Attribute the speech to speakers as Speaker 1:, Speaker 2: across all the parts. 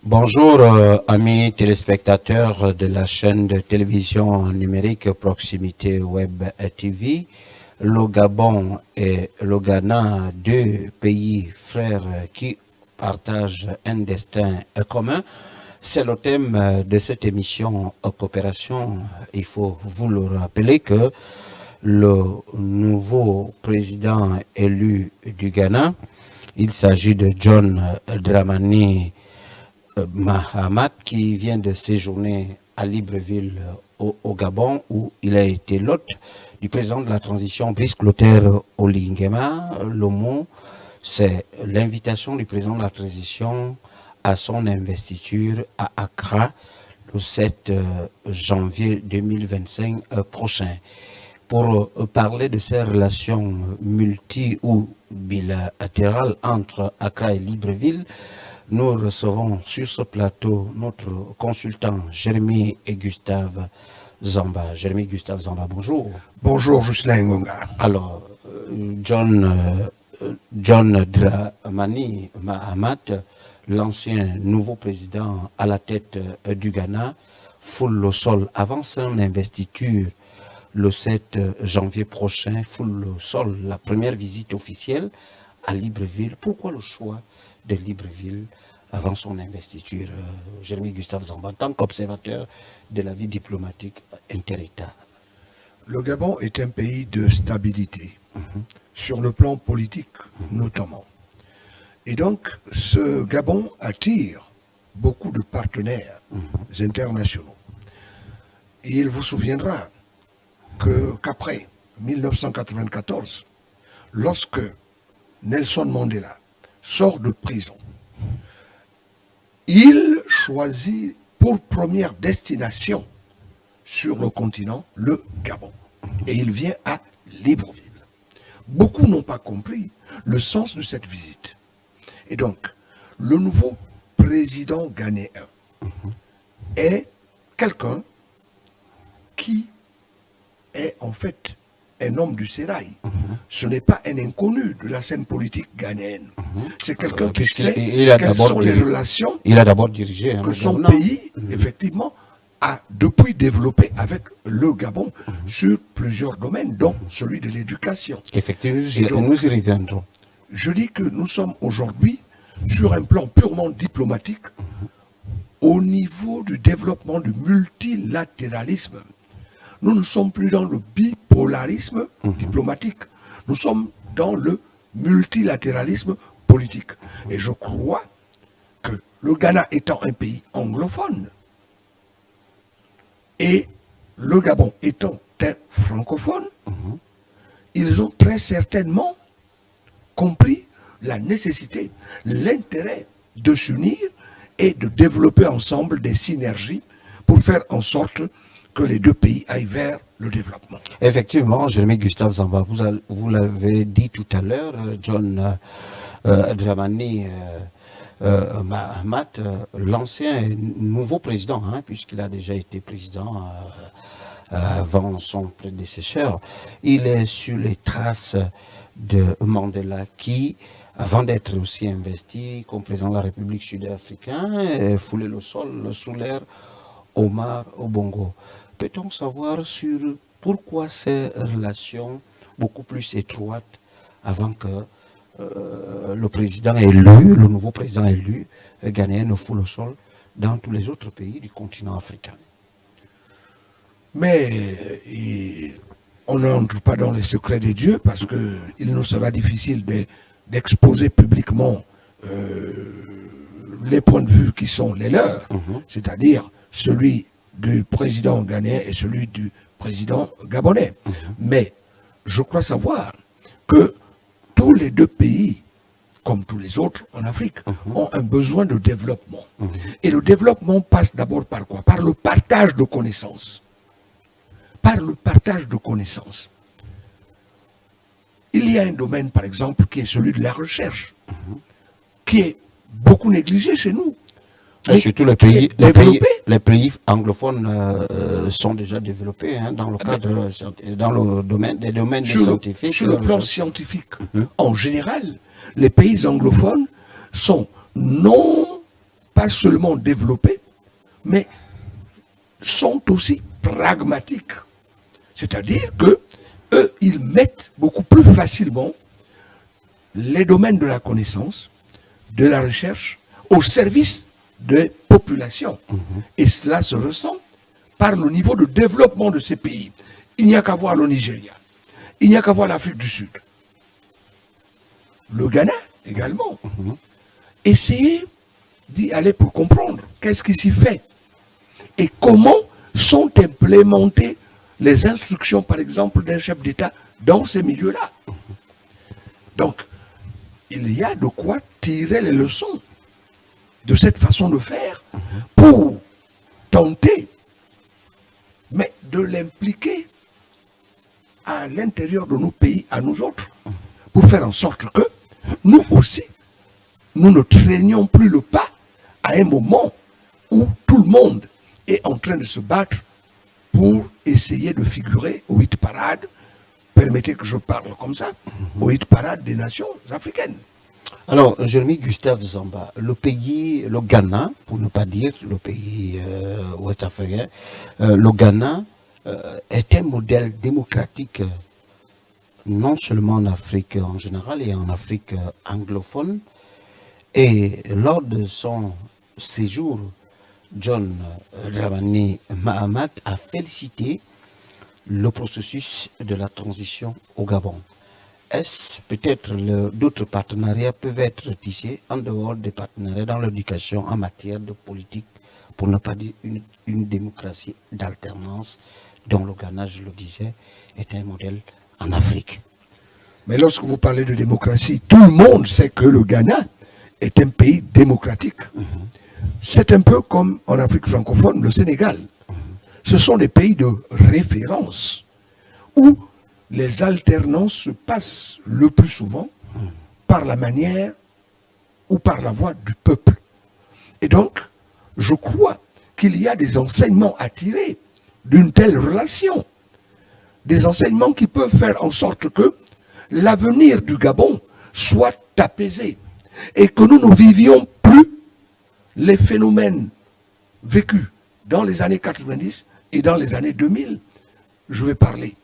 Speaker 1: Bonjour, amis téléspectateurs de la chaîne de télévision numérique Proximité Web TV. Le Gabon et le Ghana, deux pays frères qui partagent un destin commun. C'est le thème de cette émission Coopération. Il faut vous le rappeler que le nouveau président élu du Ghana, il s'agit de John Dramani Mahamat, qui vient de séjourner à Libreville au Gabon, où il a été l'hôte du président de la transition Brice Clotaire Oligema. Le mot, c'est l'invitation du président de la transition à son investiture à Accra le 7 janvier 2025 prochain. Pour parler de ces relations multi- ou bilatérales entre Accra et Libreville, nous recevons sur ce plateau notre consultant Jérémy et Gustave Zamba. Jérémy Gustave Zamba, bonjour.
Speaker 2: Bonjour, Jocelyn Ngonga.
Speaker 1: Alors, John Dramani Mahamat, l'ancien nouveau président à la tête du Ghana, foule le sol avant son investiture le 7 janvier prochain, foule le sol, la première visite officielle à Libreville. Pourquoi le choix de Libreville avant son investiture? Jérémy Gustave Zamba, en tant qu'observateur de la vie diplomatique inter-État.
Speaker 2: Le Gabon est un pays de stabilité, sur le plan politique notamment. Et donc, ce Gabon attire beaucoup de partenaires internationaux. Et il vous souviendra qu'après 1994, lorsque Nelson Mandela sort de prison, il choisit pour première destination sur le continent le Gabon. Et il vient à Libreville. Beaucoup n'ont pas compris le sens de cette visite. Et donc, le nouveau président ghanéen est quelqu'un qui est en fait un homme du sérail. Ce n'est pas un inconnu de la scène politique ghanéenne. C'est quelqu'un qui sait quelles sont les relations
Speaker 1: il a d'abord dirigé
Speaker 2: que son pays, effectivement, a depuis développé avec le Gabon sur plusieurs domaines, dont celui de l'éducation.
Speaker 1: Effectivement, nous y reviendrons.
Speaker 2: Je dis que nous sommes aujourd'hui sur un plan purement diplomatique au niveau du développement du multilatéralisme. Nous ne sommes plus dans le bipolarisme diplomatique. Nous sommes dans le multilatéralisme politique. Et je crois que le Ghana étant un pays anglophone et le Gabon étant un francophone, ils ont très certainement compris la nécessité, l'intérêt de s'unir et de développer ensemble des synergies pour faire en sorte que les deux pays aillent vers le développement.
Speaker 1: Effectivement, Jérémy Gustave Zamba, vous l'avez dit tout à l'heure, John Dramani Mahamat, l'ancien nouveau président, puisqu'il a déjà été président avant son prédécesseur, il est sur les traces de Mandela qui, avant d'être aussi investi comme président de la République sud-africaine, foulait le sol sous l'ère Omar Bongo. Peut-on savoir sur pourquoi ces relations beaucoup plus étroites avant que le président élu, le nouveau président élu ghanéen ne foule le sol dans tous les autres pays du continent africain?
Speaker 2: Mais on n'entre pas dans les secrets de Dieu parce qu'il nous sera difficile d'exposer publiquement les points de vue qui sont les leurs, c'est-à-dire celui du président ghanéen et celui du président gabonais. Mais je crois savoir que tous les deux pays, comme tous les autres en Afrique, ont un besoin de développement. Et le développement passe d'abord par quoi? Par le partage de connaissances. Par le partage de connaissances. Il y a un domaine, par exemple, qui est celui de la recherche, qui est beaucoup négligé chez nous.
Speaker 1: Et surtout les pays anglophones sont déjà développés dans le cadre, dans le domaine des domaines scientifiques.
Speaker 2: Sur le plan scientifique, en général, les pays anglophones sont non pas seulement développés, mais sont aussi pragmatiques. C'est-à-dire que eux, ils mettent beaucoup plus facilement les domaines de la connaissance, de la recherche, au service des populations. Et cela se ressent par le niveau de développement de ces pays. Il n'y a qu'à voir le Nigeria. Il n'y a qu'à voir l'Afrique du Sud. Le Ghana également. Essayez d'y aller pour comprendre qu'est-ce qui s'y fait et comment sont implémentées les instructions, par exemple, d'un chef d'État dans ces milieux-là. Donc, il y a de quoi tirer les leçons de cette façon de faire pour tenter, mais de l'impliquer à l'intérieur de nos pays, à nous autres, pour faire en sorte que nous aussi, nous ne traînions plus le pas à un moment où tout le monde est en train de se battre pour essayer de figurer au hit parade, permettez que je parle comme ça, au hit parade des nations africaines.
Speaker 1: Alors, Jérémy Gustave Zamba, le pays, le Ghana, pour ne pas dire le pays ouest-africain, le Ghana est un modèle démocratique non seulement en Afrique en général et en Afrique anglophone. Et lors de son séjour, John Dramani Mahama a félicité le processus de la transition au Gabon. Est-ce peut-être d'autres partenariats peuvent être tissés en dehors des partenariats dans l'éducation en matière de politique, pour ne pas dire une démocratie d'alternance dont le Ghana, je le disais, est un modèle en Afrique?
Speaker 2: Mais lorsque vous parlez de démocratie, tout le monde sait que le Ghana est un pays démocratique. C'est un peu comme en Afrique francophone, le Sénégal. Ce sont des pays de référence où les alternances se passent le plus souvent par la manière ou par la voix du peuple. Et donc, je crois qu'il y a des enseignements à tirer d'une telle relation. Des enseignements qui peuvent faire en sorte que l'avenir du Gabon soit apaisé et que nous ne vivions plus les phénomènes vécus dans les années 90 et dans les années 2000. Je vais parler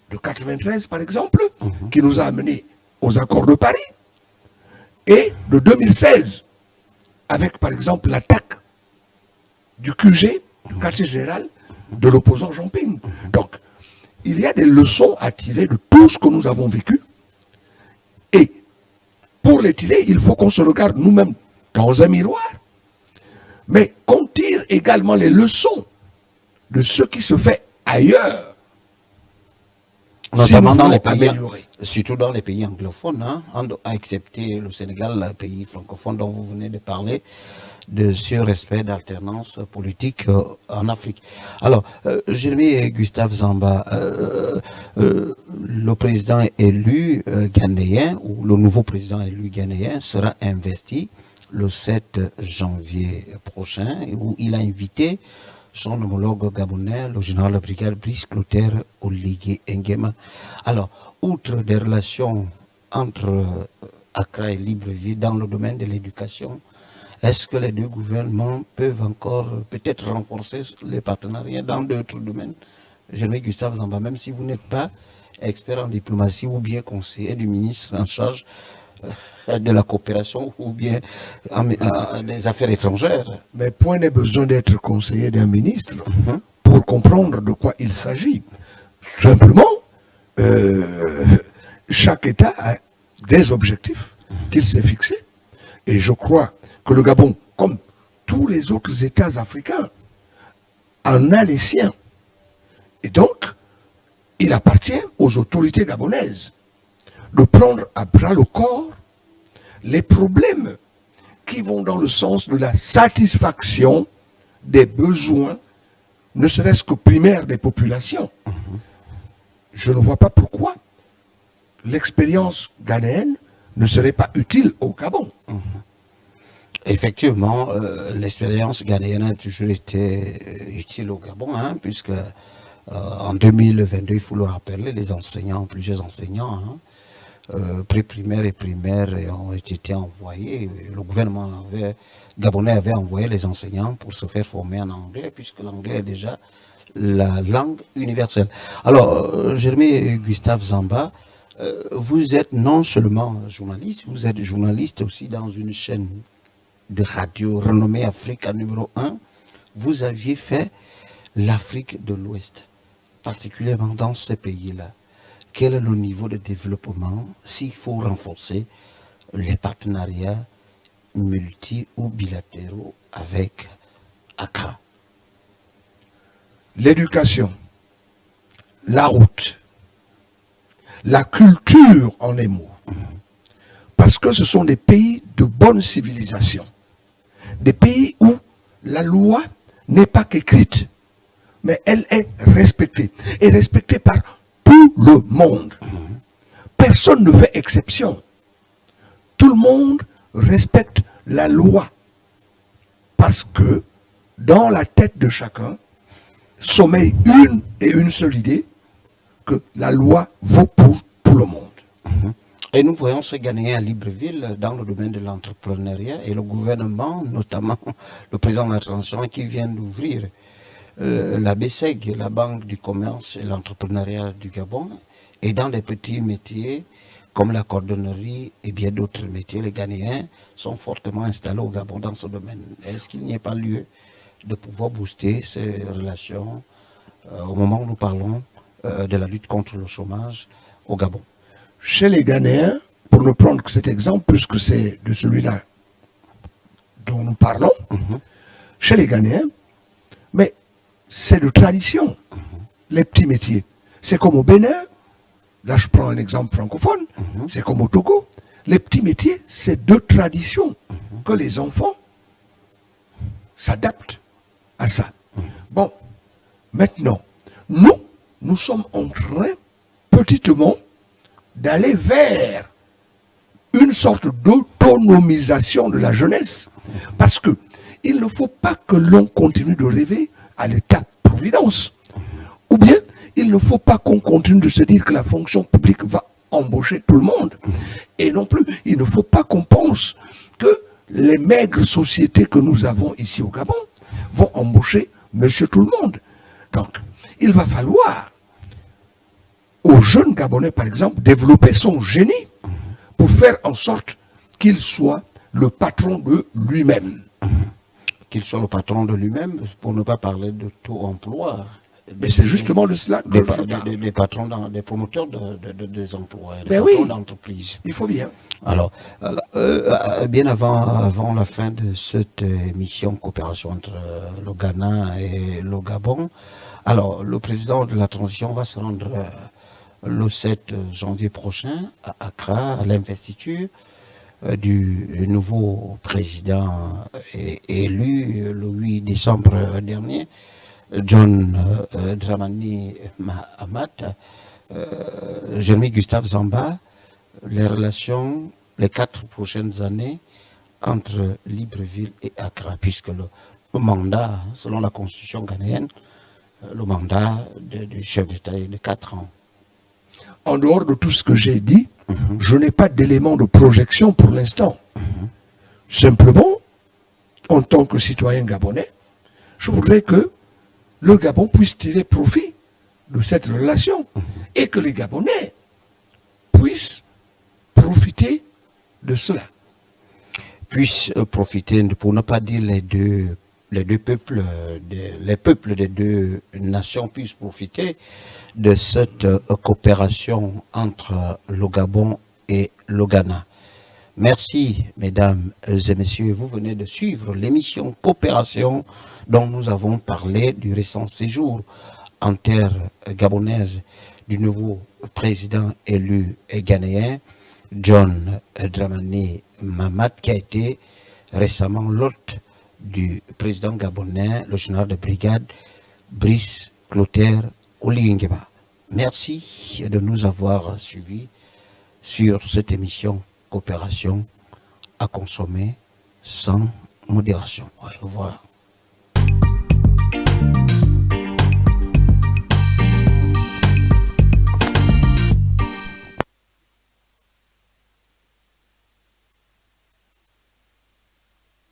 Speaker 2: de 93 par exemple, qui nous a amenés aux accords de Paris, et de 2016, avec par exemple l'attaque du QG, du quartier général, de l'opposant Jean Ping. Donc, il y a des leçons à tirer de tout ce que nous avons vécu, et pour les tirer, il faut qu'on se regarde nous-mêmes dans un miroir, mais qu'on tire également les leçons de ce qui se fait ailleurs.
Speaker 1: Notamment dans les pays, surtout dans les pays anglophones, hein, excepté le Sénégal, le pays francophone dont vous venez de parler, de ce respect d'alternance politique en Afrique. Alors, Jérémy Gustave Zamba, le président élu ghanéen, ou le nouveau président élu ghanéen, sera investi le 7 janvier prochain, où il a invité son homologue gabonais, le général de brigade Brice Clotaire Oligui Nguema. Alors, outre des relations entre Accra et Libreville dans le domaine de l'éducation, est-ce que les deux gouvernements peuvent encore peut-être renforcer les partenariats dans d'autres domaines? Jérémy Gustave Zamba, même si vous n'êtes pas expert en diplomatie ou bien conseiller du ministre en charge de la coopération ou bien des affaires étrangères.
Speaker 2: Mais point n'est besoin d'être conseiller d'un ministre pour comprendre de quoi il s'agit. Simplement, chaque État a des objectifs qu'il s'est fixés. Et je crois que le Gabon, comme tous les autres États africains, en a les siens. Et donc, il appartient aux autorités gabonaises de prendre à bras le corps les problèmes qui vont dans le sens de la satisfaction des besoins, ne serait-ce que primaires des populations. Je ne vois pas pourquoi l'expérience ghanéenne ne serait pas utile au Gabon.
Speaker 1: Effectivement, l'expérience ghanéenne a toujours été utile au Gabon, hein, puisque en 2022, il faut le rappeler, les enseignants, plusieurs enseignants, préprimaires et primaires ont été envoyés. Le gouvernement gabonais avait envoyé les enseignants pour se faire former en anglais, puisque l'anglais est déjà la langue universelle. Alors, Jérémy Gustave Zamba, vous êtes non seulement journaliste, vous êtes journaliste aussi dans une chaîne de radio renommée Africa numéro 1. Vous aviez fait l'Afrique de l'Ouest, particulièrement dans ces pays-là. Quel est le niveau de développement s'il faut renforcer les partenariats multi- ou bilatéraux avec Accra?
Speaker 2: L'éducation, la route, la culture en un mot. Parce que ce sont des pays de bonne civilisation. Des pays où la loi n'est pas qu'écrite, mais elle est respectée. Et respectée par tout le monde. Personne ne fait exception. Tout le monde respecte la loi. Parce que dans la tête de chacun sommeille une et une seule idée, que la loi vaut pour tout le monde.
Speaker 1: Et nous voyons ce Ghanéen à Libreville dans le domaine de l'entrepreneuriat et le gouvernement, notamment le président de la transition qui vient d'ouvrir la BCEG, la Banque du commerce et l'entrepreneuriat du Gabon, et dans des petits métiers comme la cordonnerie et bien d'autres métiers, les Ghanéens sont fortement installés au Gabon dans ce domaine. Est-ce qu'il n'y a pas lieu de pouvoir booster ces relations au moment où nous parlons de la lutte contre le chômage au Gabon?
Speaker 2: Chez les Ghanéens, pour ne prendre que cet exemple, puisque c'est de celui-là dont nous parlons, chez les Ghanéens, mais c'est de tradition, les petits métiers. C'est comme au Bénin, là je prends un exemple francophone, c'est comme au Togo. Les petits métiers, c'est de tradition que les enfants s'adaptent à ça. Bon, maintenant, nous sommes en train, petitement, d'aller vers une sorte d'autonomisation de la jeunesse. Parce que il ne faut pas que l'on continue de rêver à l'État-providence. Ou bien, il ne faut pas qu'on continue de se dire que la fonction publique va embaucher tout le monde. Et non plus, il ne faut pas qu'on pense que les maigres sociétés que nous avons ici au Gabon vont embaucher monsieur tout le monde. Donc, il va falloir aux jeunes Gabonais, par exemple, développer son génie pour faire en sorte qu'il soit le patron de lui-même.
Speaker 1: Qu'il soit le patron de lui-même, pour ne pas parler de taux emploi.
Speaker 2: Mais c'est justement de cela que
Speaker 1: des patrons, des promoteurs des emplois, des
Speaker 2: ben
Speaker 1: patrons
Speaker 2: oui,
Speaker 1: d'entreprise.
Speaker 2: il faut bien.
Speaker 1: Alors, bien avant la fin de cette émission coopération entre le Ghana et le Gabon, alors le président de la transition va se rendre le 7 janvier prochain à Accra, à l'investiture du nouveau président élu le 8 décembre dernier, John Dramani Mahama. Jérémy Gustave Zamba, les relations, les 4 prochaines années entre Libreville et Accra, puisque le mandat, selon la constitution ghanéenne, le mandat du chef d'État est de 4 ans.
Speaker 2: En dehors de tout ce que j'ai dit, je n'ai pas d'éléments de projection pour l'instant. Simplement, en tant que citoyen gabonais, je voudrais que le Gabon puisse tirer profit de cette relation et que les Gabonais puissent profiter de cela.
Speaker 1: Puissent profiter, pour ne pas dire les deux peuples, les peuples des deux nations puissent profiter de cette coopération entre le Gabon et le Ghana. Merci, mesdames et messieurs. Vous venez de suivre l'émission Coopération dont nous avons parlé du récent séjour en terre gabonaise du nouveau président élu ghanéen, John Dramani Mahama, qui a été récemment l'hôte du président gabonais, le général de brigade Brice Clotaire Oligui-Nguema. Merci de nous avoir suivis sur cette émission Coopération à consommer sans modération. Au revoir.